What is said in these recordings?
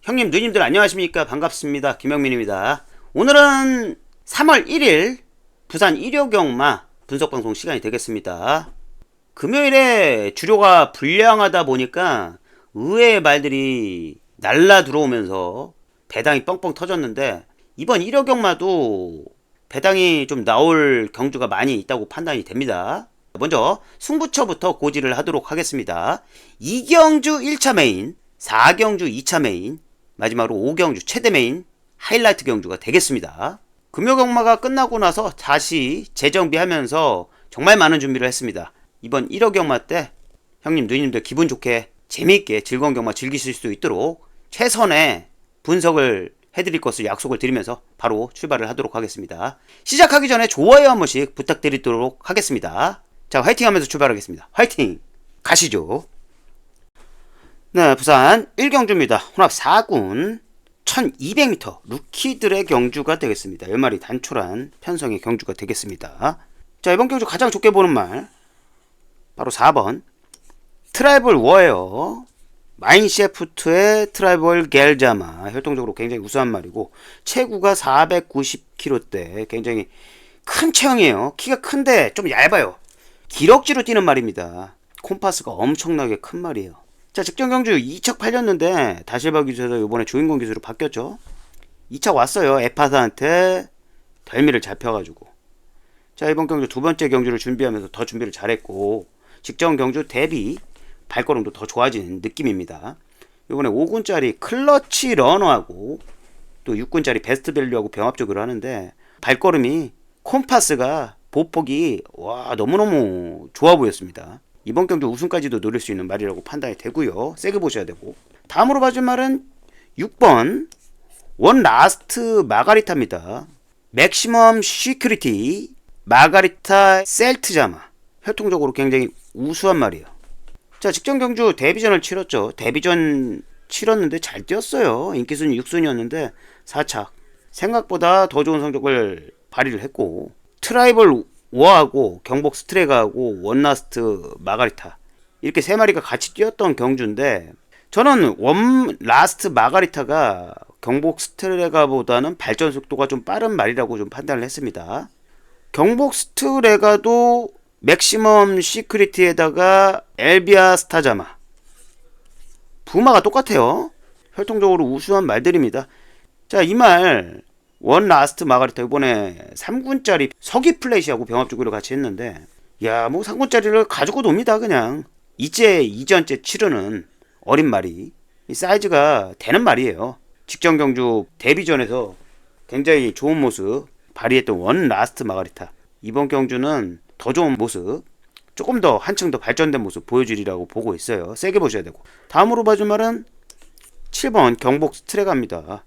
형님 누님들 안녕하십니까. 반갑습니다. 김영민입니다. 오늘은 3월 1일 부산 일요경마 분석방송 시간이 되겠습니다. 금요일에 주료가 불량하다 보니까 의외의 말들이 날라 들어오면서 배당이 뻥뻥 터졌는데, 이번 일요경마도 배당이 좀 나올 경주가 많이 있다고 판단이 됩니다. 먼저 승부처부터 고지를 하도록 하겠습니다. 2경주 1차 메인, 4경주 2차 메인, 마지막으로 5경주 최대 메인 하이라이트 경주가 되겠습니다. 금요경마가 끝나고 나서 다시 재정비하면서 정말 많은 준비를 했습니다. 이번 1호 경마 때 형님 누님들 기분 좋게 재미있게 즐거운 경마 즐기실 수 있도록 최선의 분석을 해드릴 것을 약속을 드리면서 바로 출발을 하도록 하겠습니다. 시작하기 전에 좋아요 한 번씩 부탁드리도록 하겠습니다. 자, 화이팅 하면서 출발하겠습니다. 화이팅! 가시죠. 네, 부산 1경주입니다. 혼합 4군 1200m 루키들의 경주가 되겠습니다. 10마리 단촐한 편성의 경주가 되겠습니다. 자, 이번 경주 가장 좋게 보는 말 바로 4번 트라이벌 워예요. 마인셰프트의 트라이벌 겔자마, 혈통적으로 굉장히 우수한 말이고 체구가 490kg대, 굉장히 큰 체형이에요. 키가 큰데 좀 얇아요. 기럭지로 뛰는 말입니다. 콤파스가 엄청나게 큰 말이에요. 자, 직전 경주 2척 팔렸는데 다실바 기수에서 이번에 주인공 기수로 바뀌었죠. 2척 왔어요. 에파사한테 덜미를 잡혀가지고. 자, 이번 경주 두 번째 경주를 준비하면서 더 준비를 잘했고 직전 경주 대비 발걸음도 더 좋아지는 느낌입니다. 이번에 5군짜리 클러치 러너하고 또 6군짜리 베스트 밸류하고 병합적으로 하는데 발걸음이 콤파스가 보폭이 와 너무너무 좋아 보였습니다. 이번 경주 우승까지도 노릴 수 있는 말이라고 판단이 되고요. 세게 보셔야 되고. 다음으로 봐줄 말은 6번 원 라스트 마가리타입니다. 맥시멈 시큐리티 마가리타 셀트자마, 혈통적으로 굉장히 우수한 말이에요. 자, 직전 경주 데뷔전을 치렀죠. 데뷔전 치렀는데 잘 뛰었어요. 인기순위 6순위였는데 4착, 생각보다 더 좋은 성적을 발휘를 했고 트라이벌 워하고 경복 스트레가하고 원라스트 마가리타 이렇게 세 마리가 같이 뛰었던 경주인데 저는 원 라스트 마가리타가 경복 스트레가보다는 발전 속도가 좀 빠른 말이라고 좀 판단을 했습니다. 경복 스트레가도 맥시멈 시크리티에다가 엘비아 스타자마 부마가 똑같아요. 혈통적으로 우수한 말들입니다. 자, 이 말 원 라스트 마가리타 이번에 3군짜리 서기 플래시하고 병합적으로 같이 했는데 야, 뭐 3군짜리를 가지고 놉니다. 그냥 이전째 치르는 어린 말이 사이즈가 되는 말이에요. 직전 경주 데뷔전에서 굉장히 좋은 모습 발휘했던 원 라스트 마가리타, 이번 경주는 더 좋은 모습, 조금 더 한층 더 발전된 모습 보여주리라고 보고 있어요. 세게 보셔야 되고. 다음으로 봐줄 말은 7번 경복 스트레가입니다.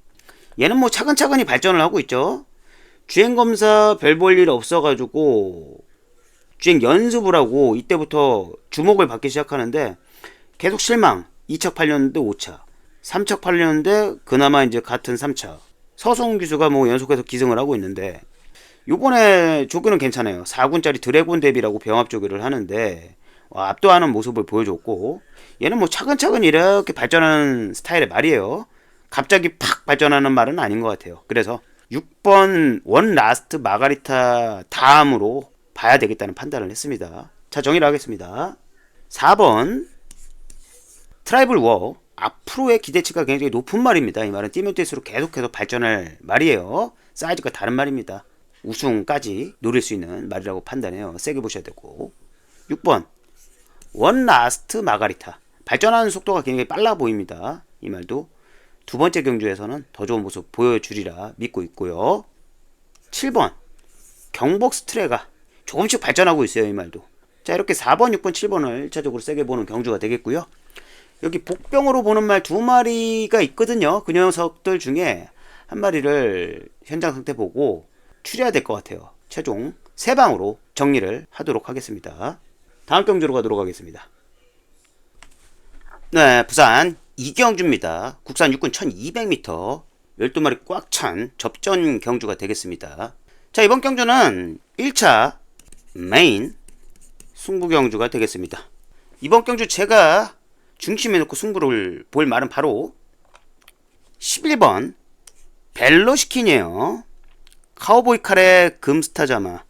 얘는 뭐 차근차근히 발전을 하고 있죠. 주행검사 별 볼 일 없어가지고 주행 연습을 하고 이때부터 주목을 받기 시작하는데 계속 실망. 2척 팔렸는데 5차, 3척 팔렸는데 그나마 이제 같은 3차. 서성 기수가 뭐 연속해서 기승을 하고 있는데 요번에 조교는 괜찮아요. 4군짜리 드래곤 대비라고 병합 조교를 하는데 압도하는 모습을 보여줬고 얘는 뭐 차근차근 이렇게 발전하는 스타일의 말이에요. 갑자기 팍 발전하는 말은 아닌 것 같아요. 그래서 6번 원 라스트 마가리타 다음으로 봐야 되겠다는 판단을 했습니다. 자, 정리를 하겠습니다. 4번 트라이벌 워, 앞으로의 기대치가 굉장히 높은 말입니다. 이 말은 뛰면 뛸수록 계속해서 발전할 말이에요. 사이즈가 다른 말입니다. 우승까지 노릴 수 있는 말이라고 판단해요. 세게 보셔야 되고. 6번 원 라스트 마가리타, 발전하는 속도가 굉장히 빨라 보입니다. 이 말도 두 번째 경주에서는 더 좋은 모습 보여주리라 믿고 있고요. 7번 경복 스트레가 조금씩 발전하고 있어요. 이 말도. 자, 이렇게 4번, 6번, 7번을 1차적으로 세게 보는 경주가 되겠고요. 여기 복병으로 보는 말 두 마리가 있거든요. 그 녀석들 중에 한 마리를 현장 상태 보고 추려야 될 것 같아요. 최종 3방으로 정리를 하도록 하겠습니다. 다음 경주로 가도록 하겠습니다. 네, 부산 이경주입니다. 국산 육군 1200m 12마리 꽉 찬 접전 경주가 되겠습니다. 자, 이번 경주는 1차 메인 승부 경주가 되겠습니다. 이번 경주 제가 중심에 놓고 승부를 볼 말은 바로 11번 벨로시킨이에요. 카우보이 칼의 금스타자마.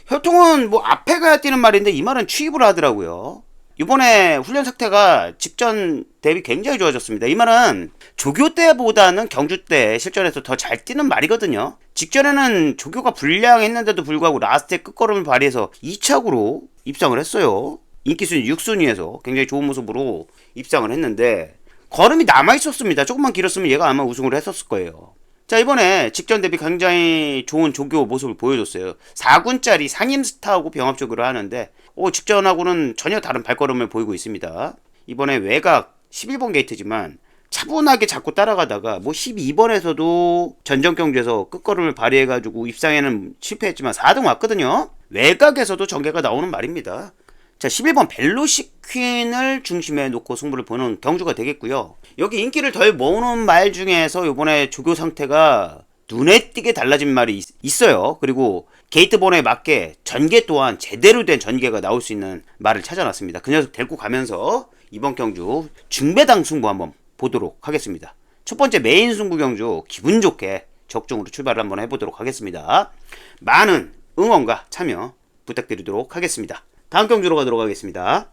혈통은 뭐 앞에 가야 뛰는 말인데 이 말은 취입을 하더라고요. 이번에 훈련 상태가 직전 대비 굉장히 좋아졌습니다. 이 말은 조교 때보다는 경주 때 실전에서 더 잘 뛰는 말이거든요. 직전에는 조교가 불량했는데도 불구하고 라스트에 끝걸음을 발휘해서 2착으로 입상을 했어요. 인기순위 6순위에서 굉장히 좋은 모습으로 입상을 했는데 걸음이 남아있었습니다. 조금만 길었으면 얘가 아마 우승을 했었을 거예요. 자, 이번에 직전 대비 굉장히 좋은 조교 모습을 보여줬어요. 4군짜리 상임스타하고 병합적으로 하는데 직전하고는 전혀 다른 발걸음을 보이고 있습니다. 이번에 외곽 11번 게이트지만 차분하게 자꾸 따라가다가 뭐 12번에서도 전전 경주에서 끝걸음을 발휘해가지고 입상에는 실패했지만 4등 왔거든요. 외곽에서도 전개가 나오는 말입니다. 자, 11번 벨로시퀸을 중심에 놓고 승부를 보는 경주가 되겠고요. 여기 인기를 덜 모으는 말 중에서 이번에 조교 상태가 눈에 띄게 달라진 말이 있어요. 그리고 게이트번호에 맞게 전개 또한 제대로 된 전개가 나올 수 있는 말을 찾아놨습니다. 그 녀석 데리고 가면서 이번 경주 중배당 승부 한번 보도록 하겠습니다. 첫 번째 메인 승부 경주 기분 좋게 적중으로 출발을 한번 해보도록 하겠습니다. 많은 응원과 참여 부탁드리도록 하겠습니다. 다음 경주로 가도록 하겠습니다.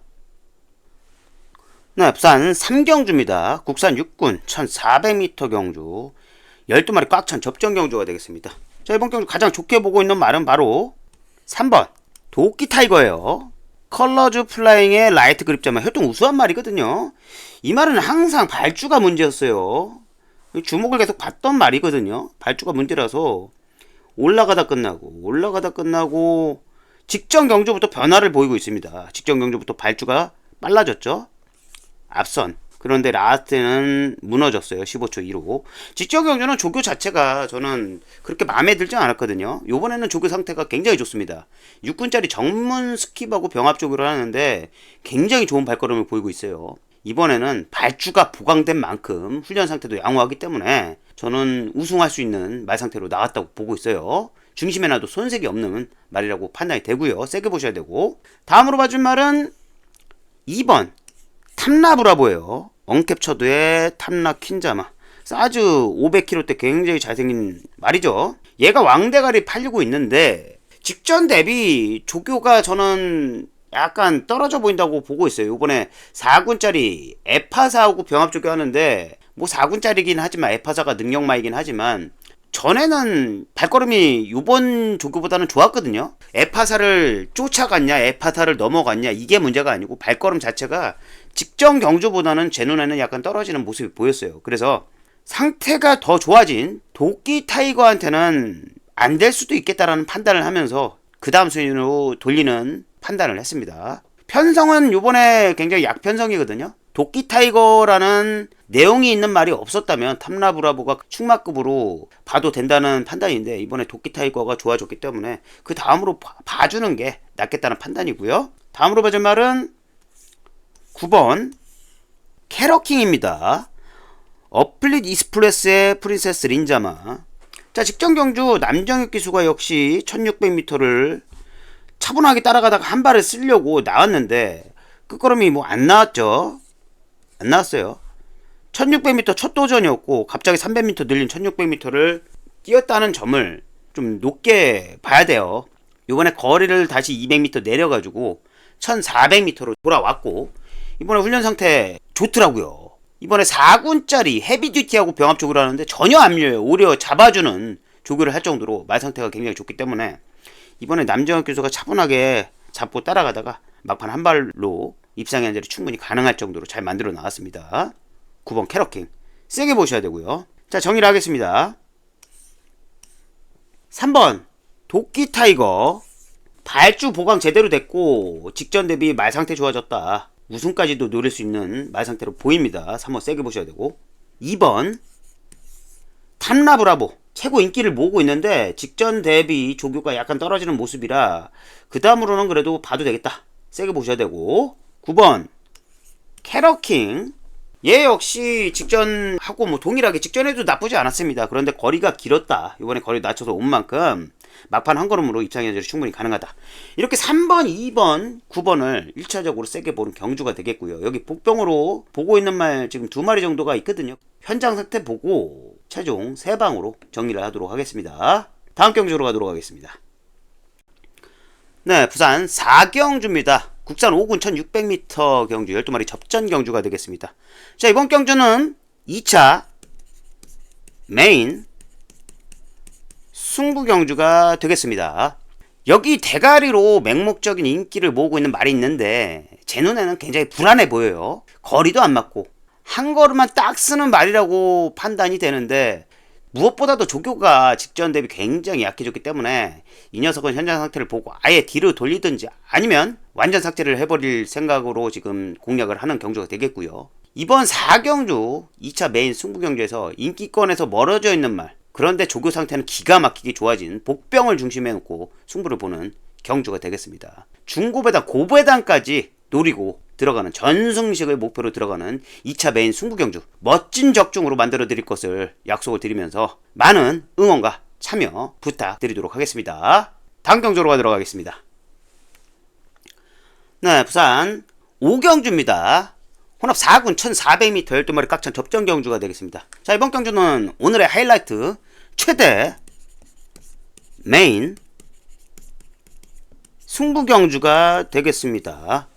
네, 부산 3경주입니다. 국산 6군 1400m 경주 12마리 꽉 찬 접전 경주가 되겠습니다. 자, 이번 경주 가장 좋게 보고 있는 말은 바로 3번 도끼 타이거예요. 컬러즈 플라잉의 라이트 그립자만 혈통 우수한 말이거든요. 이 말은 항상 발주가 문제였어요. 주목을 계속 받던 말이거든요. 발주가 문제라서 올라가다 끝나고 직전 경주부터 변화를 보이고 있습니다. 직전 경주부터 발주가 빨라졌죠. 앞선. 그런데 라스트는 무너졌어요. 15초 2로. 직전 경주는 조교 자체가 저는 그렇게 마음에 들지 않았거든요. 요번에는 조교 상태가 굉장히 좋습니다. 6군짜리 전문 스킵하고 병합 조교를 하는데 굉장히 좋은 발걸음을 보이고 있어요. 이번에는 발주가 보강된 만큼 훈련 상태도 양호하기 때문에 저는 우승할 수 있는 말 상태로 나왔다고 보고 있어요. 중심에 놔도 손색이 없는 말이라고 판단이 되고요. 세게 보셔야 되고. 다음으로 봐준 말은 2번 탐라브라보예요. 언캡처드의 탐라 퀸자마. 사즈 500kg대 굉장히 잘생긴 말이죠. 얘가 왕대가리 팔리고 있는데 직전 대비 조교가 저는 약간 떨어져 보인다고 보고 있어요. 이번에 4군짜리 에파사하고 병합 조교 하는데 뭐 4군짜리긴 하지만 에파사가 능력마이긴 하지만 전에는 발걸음이 이번 조교보다는 좋았거든요. 에파사를 쫓아갔냐 에파사를 넘어갔냐 이게 문제가 아니고 발걸음 자체가 직전 경주보다는 제 눈에는 약간 떨어지는 모습이 보였어요. 그래서 상태가 더 좋아진 도끼 타이거한테는 안 될 수도 있겠다라는 판단을 하면서 그 다음 순위로 돌리는 판단을 했습니다. 편성은 이번에 굉장히 약편성이거든요. 도끼 타이거라는 내용이 있는 말이 없었다면 탐라브라보가 충마급으로 봐도 된다는 판단인데 이번에 도끼 타이거가 좋아졌기 때문에 그 다음으로 봐주는 게 낫겠다는 판단이고요. 다음으로 봐줄 말은 9번 캐러킹입니다. 어플릿 이스프레스의 프린세스 린자마. 자, 직전 경주 남정혁 기수가 역시 1600m를 차분하게 따라가다가 한 발을 쓰려고 나왔는데 끝걸음이 뭐 안 나왔죠. 안 나왔어요. 1600m 첫 도전이었고 갑자기 300m 늘린 1600m를 뛰었다는 점을 좀 높게 봐야 돼요. 이번에 거리를 다시 200m 내려가지고 1400m로 돌아왔고 이번에 훈련 상태 좋더라고요. 이번에 4군짜리 헤비듀티하고 병합 조교를 하는데 전혀 안 밀려요. 오히려 잡아주는 조교를 할 정도로 말 상태가 굉장히 좋기 때문에 이번에 남정혁 교수가 차분하게 잡고 따라가다가 막판 한 발로 입상의 한자리 충분히 가능할 정도로 잘 만들어 나왔습니다. 9번 캐러킹 세게 보셔야 되고요. 자, 정리를 하겠습니다. 3번 도끼 타이거 발주 보강 제대로 됐고 직전 대비 말 상태 좋아졌다. 우승까지도 노릴 수 있는 말 상태로 보입니다. 3번 세게 보셔야 되고 2번 탐라브라보 최고 인기를 모으고 있는데 직전 대비 조교가 약간 떨어지는 모습이라 그 다음으로는 그래도 봐도 되겠다. 세게 보셔야 되고 9번 캐러킹 얘 역시 직전하고 뭐 동일하게 직전에도 나쁘지 않았습니다. 그런데 거리가 길었다. 이번에 거리 낮춰서 온 만큼 막판 한 걸음으로 입상 연설이 충분히 가능하다. 이렇게 3번, 2번, 9번을 1차적으로 세게 보는 경주가 되겠고요. 여기 복병으로 보고 있는 말 지금 2마리 정도가 있거든요. 현장 상태 보고 최종 3방으로 정리를 하도록 하겠습니다. 다음 경주로 가도록 하겠습니다. 네, 부산 4경주입니다. 국산 5군 1600m 경주 12마리 접전 경주가 되겠습니다. 자, 이번 경주는 2차 메인 승부 경주가 되겠습니다. 여기 대가리로 맹목적인 인기를 모으고 있는 말이 있는데 제 눈에는 굉장히 불안해 보여요. 거리도 안 맞고 한 걸음만 딱 쓰는 말이라고 판단이 되는데 무엇보다도 조교가 직전 대비 굉장히 약해졌기 때문에 이 녀석은 현장 상태를 보고 아예 뒤로 돌리든지 아니면 완전 삭제를 해버릴 생각으로 지금 공략을 하는 경주가 되겠고요. 이번 4경주 2차 메인 승부 경주에서 인기권에서 멀어져 있는 말, 그런데 조교 상태는 기가 막히게 좋아진 복병을 중심에 놓고 승부를 보는 경주가 되겠습니다. 중고배당 고배당까지 노리고 들어가는 전승식을 목표로 들어가는 2차 메인 승부 경주 멋진 적중으로 만들어 드릴 것을 약속을 드리면서 많은 응원과 참여 부탁드리도록 하겠습니다. 다음 경주로 가도록 하겠습니다. 네, 부산 5경주입니다. 혼합 4군 1400m 12마리 깍찬 접전 경주가 되겠습니다. 자, 이번 경주는 오늘의 하이라이트 최대 메인 승부 경주가 되겠습니다.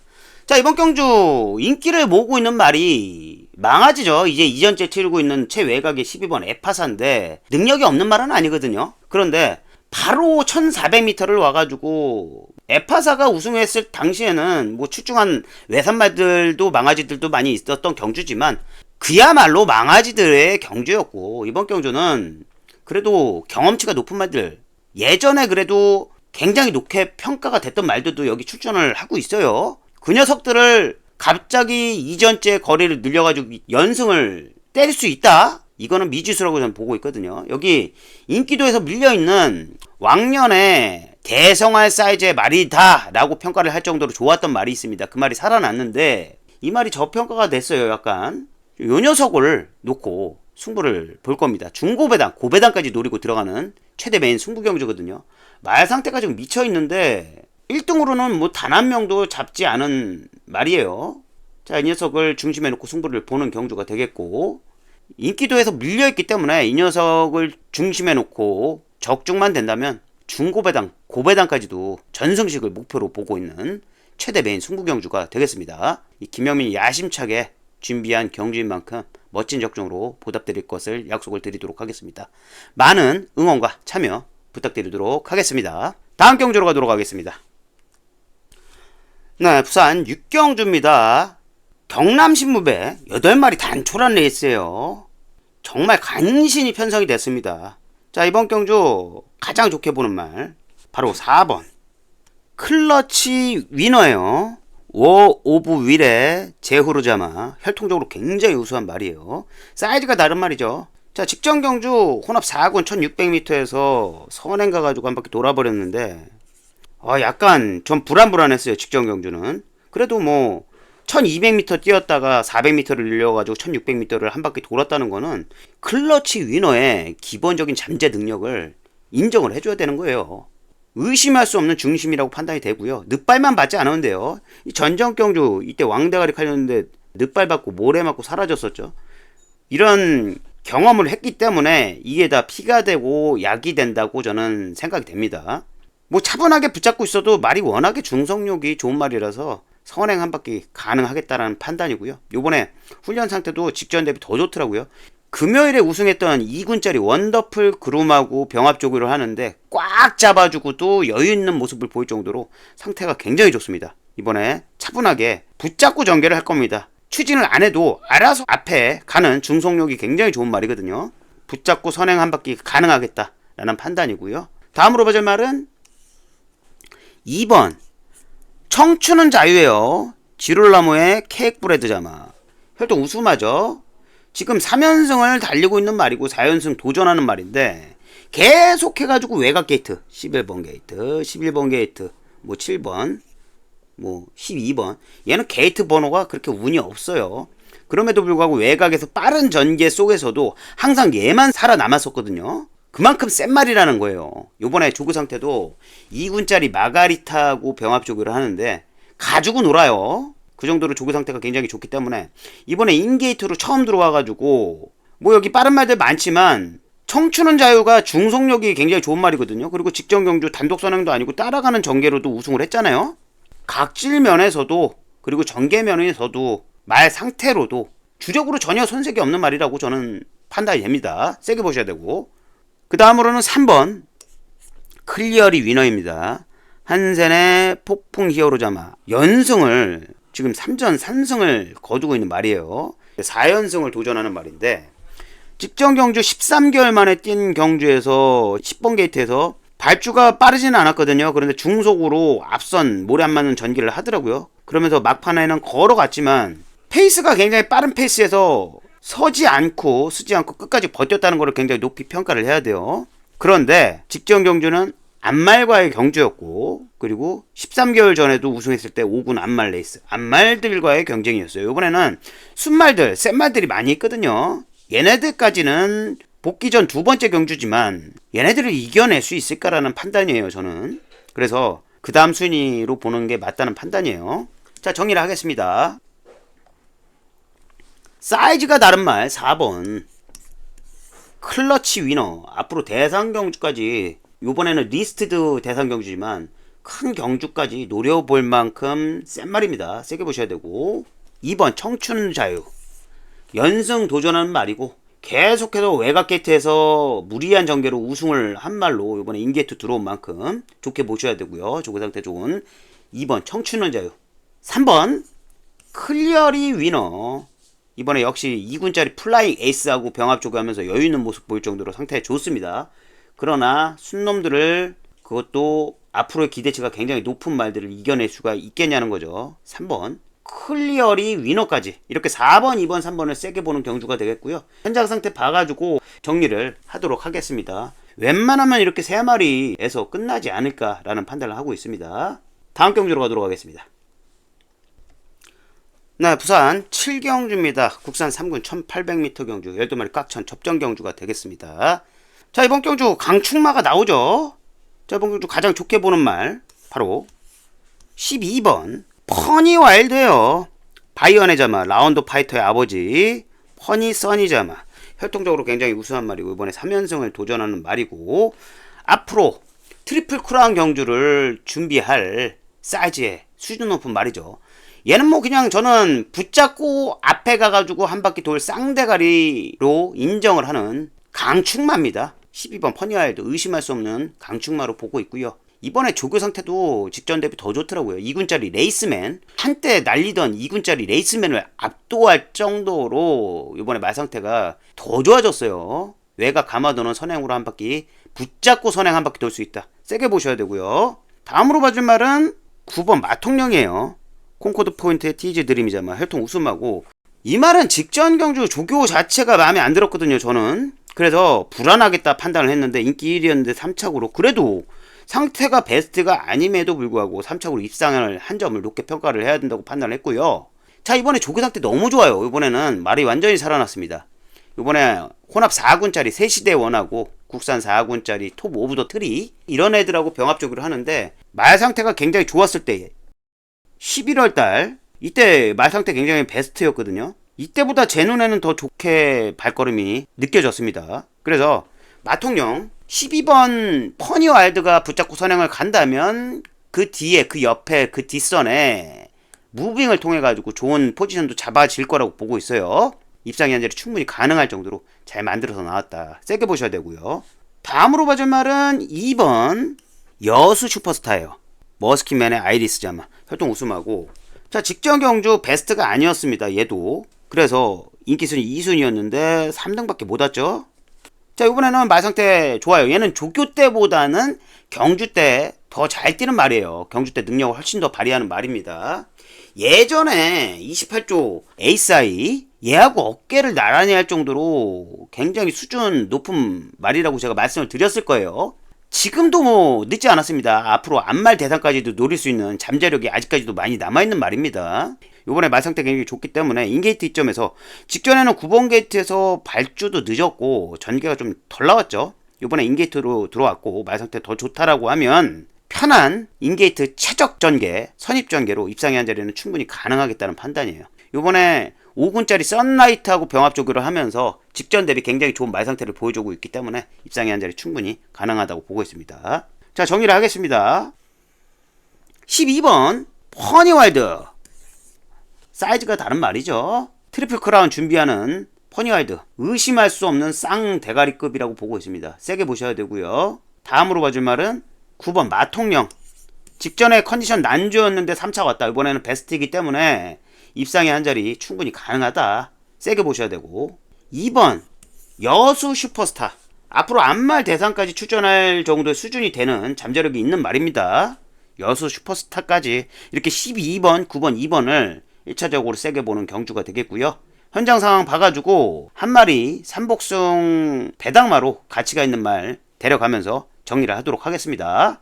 자, 이번 경주 인기를 모으고 있는 말이 망아지죠. 이제 이전째 치르고 있는 최외곽의 12번 에파사인데 능력이 없는 말은 아니거든요. 그런데 바로 1400m를 와가지고 에파사가 우승했을 당시에는 뭐 출중한 외산말들도 망아지들도 많이 있었던 경주지만 그야말로 망아지들의 경주였고, 이번 경주는 그래도 경험치가 높은 말들, 예전에 그래도 굉장히 높게 평가가 됐던 말들도 여기 출전을 하고 있어요. 그 녀석들을 갑자기 이전째 거리를 늘려가지고 연승을 때릴 수 있다? 이거는 미지수라고 저는 보고 있거든요. 여기 인기도에서 밀려있는 왕년의 대성할 사이즈의 말이다 라고 평가를 할 정도로 좋았던 말이 있습니다. 그 말이 살아났는데 이 말이 저평가가 됐어요. 약간 요 녀석을 놓고 승부를 볼 겁니다. 중고배당, 고배당까지 노리고 들어가는 최대 메인 승부 경주거든요. 말 상태가 지금 미쳐있는데 1등으로는 뭐 단 한 명도 잡지 않은 말이에요. 자, 이 녀석을 중심에 놓고 승부를 보는 경주가 되겠고, 인기도에서 밀려있기 때문에 이 녀석을 중심에 놓고 적중만 된다면 중고배당, 고배당까지도 전승식을 목표로 보고 있는 최대 메인 승부 경주가 되겠습니다. 이 김영민이 야심차게 준비한 경주인 만큼 멋진 적중으로 보답드릴 것을 약속을 드리도록 하겠습니다. 많은 응원과 참여 부탁드리도록 하겠습니다. 다음 경주로 가도록 하겠습니다. 네, 부산 6경주입니다. 경남신무배 8마리 단촐한 레이스예요. 정말 간신히 편성이 됐습니다. 자, 이번 경주 가장 좋게 보는 말 바로 4번 클러치 위너예요. 워 오브 윌의 제후르자마, 혈통적으로 굉장히 우수한 말이에요. 사이즈가 다른 말이죠. 자, 직전 경주 혼합 4군 1600m에서 선행 가가지고 한 바퀴 돌아버렸는데 약간 좀 불안했어요. 직전 경주는 그래도 뭐 1200m 뛰었다가 400m를 늘려가지고 1600m를 한 바퀴 돌았다는 거는 클러치 위너의 기본적인 잠재 능력을 인정을 해줘야 되는 거예요. 의심할 수 없는 중심이라고 판단이 되고요. 늑발만 받지 않았는데요. 이 전전 경주 이때 왕대가리 칼렸는데 늑발 받고 모래 맞고 사라졌었죠. 이런 경험을 했기 때문에 이게 다 피가 되고 약이 된다고 저는 생각이 됩니다. 뭐 차분하게 붙잡고 있어도 말이 워낙에 중성력이 좋은 말이라서 선행 한 바퀴 가능하겠다라는 판단이고요. 요번에 훈련 상태도 직전 대비 더 좋더라고요. 금요일에 우승했던 2군짜리 원더풀 그룹하고 병합 조교를 하는데 꽉 잡아주고 또 여유 있는 모습을 보일 정도로 상태가 굉장히 좋습니다. 이번에 차분하게 붙잡고 전개를 할 겁니다. 추진을 안 해도 알아서 앞에 가는 중속력이 굉장히 좋은 말이거든요. 붙잡고 선행 한 바퀴 가능하겠다라는 판단이고요. 다음으로 봐줄 말은 2번 청춘은 자유예요. 지롤나무의 케이크브레드 자마, 혈통 우수마죠. 지금 3연승을 달리고 있는 말이고 4연승 도전하는 말인데 계속 해가지고 외곽 게이트 11번 게이트 11번 게이트 뭐 7번 뭐 12번 얘는 게이트 번호가 그렇게 운이 없어요. 그럼에도 불구하고 외곽에서 빠른 전개 속에서도 항상 얘만 살아남았었거든요. 그만큼 센 말이라는 거예요. 요번에 조교 상태도 2군짜리 마가리타하고 병합 조교를 하는데 가지고 놀아요. 그 정도로 조교 상태가 굉장히 좋기 때문에 이번에 인게이트로 처음 들어와가지고 뭐 여기 빠른 말들 많지만 청춘은 자유가 중속력이 굉장히 좋은 말이거든요. 그리고 직전 경주 단독 선행도 아니고 따라가는 전개로도 우승을 했잖아요. 각질 면에서도 그리고 전개 면에서도 말 상태로도 주력으로 전혀 손색이 없는 말이라고 저는 판단이 됩니다. 세게 보셔야 되고 그 다음으로는 3번 클리어리 위너입니다. 한센의 폭풍 히어로자마 연승을 지금 3전 3승을 거두고 있는 말이에요. 4연승을 도전하는 말인데 직전 경주 13개월 만에 뛴 경주에서 10번 게이트에서 발주가 빠르지는 않았거든요. 그런데 중속으로 앞선 모래 안 맞는 전기를 하더라고요. 그러면서 막판에는 걸어갔지만 페이스가 굉장히 빠른 페이스에서 서지 않고 쓰지 않고 끝까지 버텼다는 것을 굉장히 높이 평가를 해야 돼요. 그런데 직전 경주는 안말과의 경주였고 그리고 13개월 전에도 우승했을 때 5군 안말 레이스 안말들과의 경쟁이었어요. 이번에는 순말들 센 말들이 많이 있거든요. 얘네들까지는 복귀 전 두 번째 경주지만 얘네들을 이겨낼 수 있을까라는 판단이에요. 저는 그래서 그 다음 순위로 보는 게 맞다는 판단이에요. 자, 정리를 하겠습니다. 사이즈가 다른 말 4번 클러치 위너. 앞으로 대상 경주까지 요번에는 리스트드 대상 경주지만 큰 경주까지 노려볼 만큼 센 말입니다. 세게 보셔야 되고 2번 청춘 자유 연승 도전하는 말이고 계속해서 외곽 게이트에서 무리한 전개로 우승을 한 말로 이번에 인게이트 들어온 만큼 좋게 보셔야 되고요. 조교 상태 좋은 2번 청춘은 자유 3번 클리어리 위너 이번에 역시 2군짜리 플라잉 에이스하고 병합 조교하면서 여유있는 모습 보일 정도로 상태 좋습니다. 그러나 순놈들을 그것도 앞으로의 기대치가 굉장히 높은 말들을 이겨낼 수가 있겠냐는 거죠. 3번 클리어리 위너까지 이렇게 4번 2번 3번을 세게 보는 경주가 되겠고요. 현장 상태 봐가지고 정리를 하도록 하겠습니다. 웬만하면 이렇게 3마리에서 끝나지 않을까라는 판단을 하고 있습니다. 다음 경주로 가도록 하겠습니다. 네, 부산 7경주입니다. 국산 3군 1800m 경주 12마리 꽉찬 접전 경주가 되겠습니다. 자, 이번 경주 강축마가 나오죠. 자, 이번 경주 가장 좋게 보는 말 바로 12번 퍼니 와일드예요. 바이언의 자마 라운드 파이터의 아버지 퍼니 써니 자마 혈통적으로 굉장히 우수한 말이고 이번에 3연승을 도전하는 말이고 앞으로 트리플 크라운 경주를 준비할 사이즈의 수준 높은 말이죠. 얘는 뭐 그냥 저는 붙잡고 앞에 가가지고 한 바퀴 돌 쌍대가리로 인정을 하는 강축마입니다. 12번 퍼니와일드 의심할 수 없는 강축마로 보고 있고요. 이번에 조교 상태도 직전 대비 더 좋더라고요. 2군짜리 레이스맨 한때 날리던 2군짜리 레이스맨을 압도할 정도로 이번에 말 상태가 더 좋아졌어요. 외곽 감아도는 선행으로 한 바퀴 붙잡고 선행 한 바퀴 돌 수 있다. 세게 보셔야 되고요. 다음으로 봐줄 말은 9번 마통령이에요. 콩코드 포인트의 티즈 드림이자마 혈통 우승하고 이 말은 직전 경주 조교 자체가 마음에 안 들었거든요. 저는 그래서 불안하겠다 판단을 했는데 인기 1위였는데 3착으로 그래도 상태가 베스트가 아님에도 불구하고 3착으로 입상을 한 점을 높게 평가를 해야 된다고 판단을 했고요. 자, 이번에 조교 상태 너무 좋아요. 이번에는 말이 완전히 살아났습니다. 이번에 혼합 4군짜리 세시대 원하고 국산 4군짜리 톱 오브 더 트리 이런 애들하고 병합 조교를 하는데 말 상태가 굉장히 좋았을 때 11월달 이때 말 상태 굉장히 베스트였거든요. 이때보다 제 눈에는 더 좋게 발걸음이 느껴졌습니다. 그래서 마통령 12번 퍼니 와일드가 붙잡고 선행을 간다면 그 뒤에 그 옆에 그 뒷선에 무빙을 통해 가지고 좋은 포지션도 잡아질 거라고 보고 있어요. 입상이 현재는 충분히 가능할 정도로 잘 만들어서 나왔다. 세게 보셔야 되고요. 다음으로 봐줄 말은 2번 여수 슈퍼스타예요. 머스키맨의 아이리스 자마 혈통 우승하고 자, 직전 경주 베스트가 아니었습니다. 얘도 그래서 인기순위 2순위였는데 3등밖에 못 왔죠. 자, 이번에는 말 상태 좋아요. 얘는 조교 때보다는 경주 때 더 잘 뛰는 말이에요. 경주 때 능력을 훨씬 더 발휘하는 말입니다. 예전에 28조 에이스아이 얘하고 어깨를 나란히 할 정도로 굉장히 수준 높은 말이라고 제가 말씀을 드렸을 거예요. 지금도 뭐 늦지 않았습니다. 앞으로 안말 대상까지도 노릴 수 있는 잠재력이 아직까지도 많이 남아있는 말입니다. 요번에 말 상태 굉장히 좋기 때문에 인게이트 이점에서 직전에는 9번 게이트에서 발주도 늦었고 전개가 좀 덜 나왔죠. 이번에 인게이트로 들어왔고 말 상태 더 좋다라고 하면 편한 인게이트 최적 전개, 선입 전개로 입상의 한 자리는 충분히 가능하겠다는 판단이에요. 이번에 5군짜리 썬라이트하고 병합 조교를 하면서 직전 대비 굉장히 좋은 말 상태를 보여주고 있기 때문에 입상의 한 자리 충분히 가능하다고 보고 있습니다. 자, 정리를 하겠습니다. 12번 퍼니와일드, 사이즈가 다른 말이죠. 트리플 크라운 준비하는 퍼니와일드, 의심할 수 없는 쌍대가리급이라고 보고 있습니다. 세게 보셔야 되고요. 다음으로 봐줄 말은 9번 마통령, 직전에 컨디션 난조였는데 3차 왔다. 이번에는 베스트이기 때문에 입상의 한 자리 충분히 가능하다. 세게 보셔야 되고, 2번 여수 슈퍼스타, 앞으로 암말 대상까지 출전할 정도의 수준이 되는 잠재력이 있는 말입니다. 여수 슈퍼스타까지 이렇게 12번, 9번, 2번을 1차적으로 세게 보는 경주가 되겠고요. 현장 상황 봐가지고 한 마리 삼복승 배당마로 가치가 있는 말 데려가면서 정리를 하도록 하겠습니다.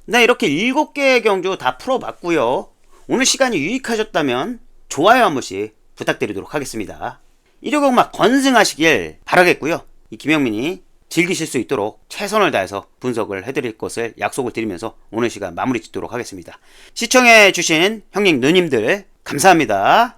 네, 이렇게 7개의 경주 다 풀어봤고요. 오늘 시간이 유익하셨다면 좋아요 한 번씩 부탁드리도록 하겠습니다. 일요경마 건승하시길 바라겠고요. 이 김영민이 즐기실 수 있도록 최선을 다해서 분석을 해드릴 것을 약속을 드리면서 오늘 시간 마무리 짓도록 하겠습니다. 시청해주신 형님 누님들 감사합니다.